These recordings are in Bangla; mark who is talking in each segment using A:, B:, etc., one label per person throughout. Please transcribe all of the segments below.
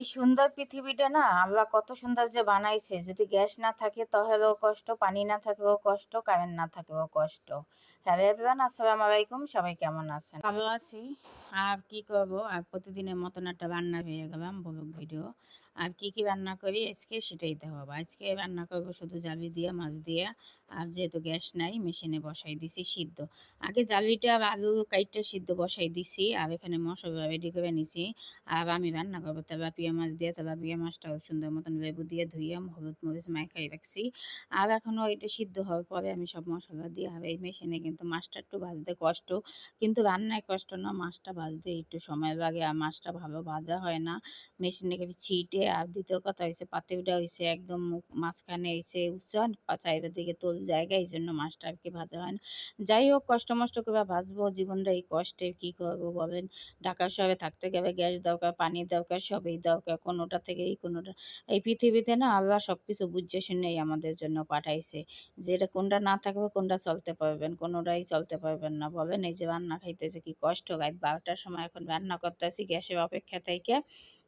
A: এই সুন্দর পৃথিবীটা না আল্লাহ কত সুন্দর যে বানাইছে। যদি গ্যাস না থাকে তাহলেও কষ্ট, পানি না থাকলেও কষ্ট, কারেন্ট না থাকলেও কষ্ট। হ্যালো এভরিওয়ান, আসসালামু আলাইকুম। সবাই কেমন আছেন? ভালো আছি। আর কি করব, আর প্রতিদিনের মতন একটা রান্না হয়ে গেলাম ব্লগ ভিডিও। আর কি কি রান্না করি আজকে সেটাই দেখাবো। আজকে রান্না করব শুধু জালি দিয়ে, মাছ দিয়ে। আর যেহেতু গ্যাস নাই মেশিনে বসাই দিছি সিদ্ধ। আগে জালিটা আর আলু কাইটটা সিদ্ধ বসাই দিছি, আর এখানে মশলা রেডি করে নিছি। আর আমি রান্না করবো তেলাপিয়া মাছ দিয়ে। তেলাপিয়া মাছটাও সুন্দর মতন লেবু দিয়ে ধুয়ে হলুদ মরিচ মাখাই রাখছি। আর এখনও এটা সিদ্ধ হওয়ার পরে আমি সব মশলা দিয়ে, আর এই মেশিনে কিন্তু মাছটা একটু ভাজতে কষ্ট, কিন্তু রান্নায় কষ্ট না, মাছটা ভাজতে একটু সময় লাগে। আর মাছটা ভালো ভাজা হয় না, মেশিনে ছিটে। আর দ্বিতীয় কথা হয়েছে পাতিলটা হয়েছে একদম মাঝখানে হয়েছে উঁচা, চাইরের দিকে তোল জায়গা, এই জন্য মাছটা আর কি ভাজা হয় না। যাই হোক, কষ্ট মষ্ট করে ভাজবো, জীবনটা এই কষ্টে কী করবো বলেন। ঢাকা শহরে থাকতে গেলে গ্যাস দরকার, পানি দরকার, সবই দরকার। কোনোটা থেকেই কোনোটা, এই পৃথিবীতে না আল্লাহ সব কিছু বুঝে শুনেই আমাদের জন্য পাঠাইছে। যেটা কোনটা না থাকবে কোনটা চলতে পারবেন, কোনোটাই চলতে পারবেন না বলেন। এই যে রান্না খাইতেছে কি কষ্ট, রাত 12টার সময় এখন রান্না করতেছি গ্যাসের অপেক্ষা থেকে।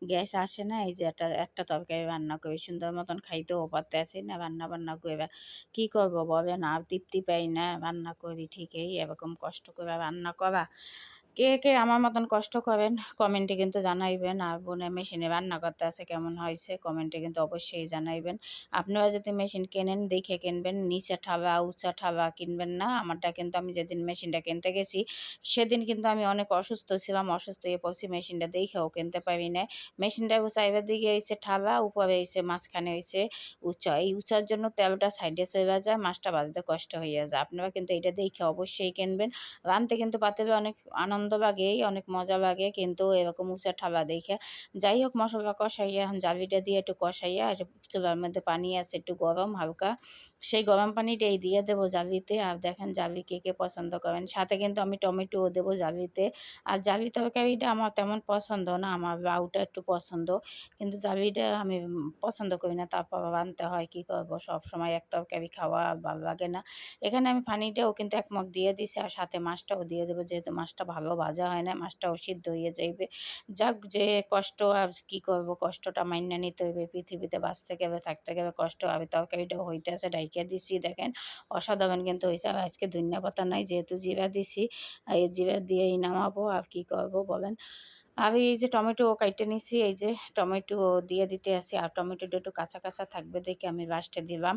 A: গ্যাস আসে না, এই যে একটা একটা তরকারি রান্না করি, সুন্দর মতন খাইতেও পারতেছি না। রান্না বান্না করে কী করবো বলেন, আর তৃপ্তি পাই না। রান্না করি ঠিকই, এরকম কষ্ট করে রান্না করা। কে কে আমার মতন কষ্ট করেন কমেন্টে কিন্তু জানাইবেন। আর বোনের মেশিনে রান্না করতে আছে কেমন হয়েছে কমেন্টে কিন্তু অবশ্যই জানাইবেন। আপনারা যদি মেশিন কেনেন দেখে কিনবেন, নিচে ঠালা উঁচা ঠালা কিনবেন না। আমারটা কিন্তু আমি যেদিন মেশিনটা কিনতে গেছি সেদিন কিন্তু আমি অনেক অসুস্থ ছিলাম, অসুস্থ হয়ে পড়ছি, মেশিনটা দেখেও কিনতে পারি না। মেশিনটা চাইবার দিকে হয়েছে ঠালা, উপরে হয়েছে মাঝখানে হয়েছে উঁচা। এই উঁচার জন্য তেলটা সাইডে চলে যায়, মাছটা ভাজতে কষ্ট হয়ে যায়। আপনারা কিন্তু এটা দেখে অবশ্যই কিনবেন। রাঁধতে কিন্তু পাতিলে অনেক আনন্দ লাগে, অনেক মজা লাগে, কিন্তু এরকম উঁচা ঠালা দেখে। যাই হোক, মশলা কষাইয়া এখন জালিটা দিয়ে একটু কষাইয়া, চুলার মধ্যে পানি আছে একটু গরম হালকা, সেই গরম পানিটাই দিয়ে দেবো জালিতে। আর দেখেন জালি কে কে পছন্দ করেন, সাথে কিন্তু আমি টমেটোও দেবো জালিতে। আর জালি তরকারিটা আমার তেমন পছন্দ না, আমার লাউটা একটু পছন্দ, কিন্তু জালিটা আমি পছন্দ করি না। তারপর রাঁধতে হয়, কী করবো, সবসময় এক তরকারি খাওয়া আর ভালো লাগে না। এখানে আমি পানিটাও কিন্তু এক মগ দিয়ে দিছি, আর সাথে মাছটাও দিয়ে দেবো, যেহেতু মাছটা ভালো ভাজা হয় না, মাছটাও সিদ্ধ হয়ে যাইবে। যাক, যে কষ্ট, আর কি করব, কষ্টটা মাইনা নিতে হইবে। পৃথিবীতে বাঁচতে গেলে থাকতে গেলে কষ্ট হবে। তরকারিটাও হইতেছে, ডাইকা দিছি দেখেন, অসাধারণ কিন্তু হয়েছে। আর আজকে ধনিয়া পাতা নাই, যেহেতু জিরা দিছি, এই জিরা দিয়েই নামাবো। আর কি করব বলেন। আর এই যে টমেটো কাইটে নিছি, এই যে টমেটো দিয়ে দিতে আসি। আর টমেটোটা একটু কাঁচা কাঁচা থাকবে দেখে আমি লাস্টে দিলাম।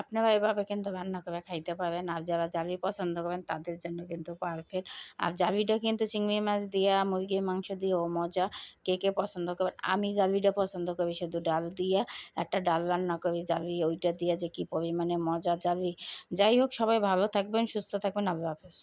A: আপনারা এভাবে কিন্তু রান্না করে খাইতে পারেন। আর যারা জালি পছন্দ করেন তাদের জন্য কিন্তু পারফেক্ট। আর জালিটা কিন্তু চিংড়ি মাছ দিয়া, মুরগির মাংস দিয়েও মজা। কে কে পছন্দ করেন, আমি জালিটা পছন্দ করি শুধু ডাল দিয়ে। একটা ডাল রান্না করি জালি, ওইটা দিয়ে যে কী পরিমাণে মজা জালি। যাই হোক, সবাই ভালো থাকবেন, সুস্থ থাকবেন। আল্লাহ হাফেজ।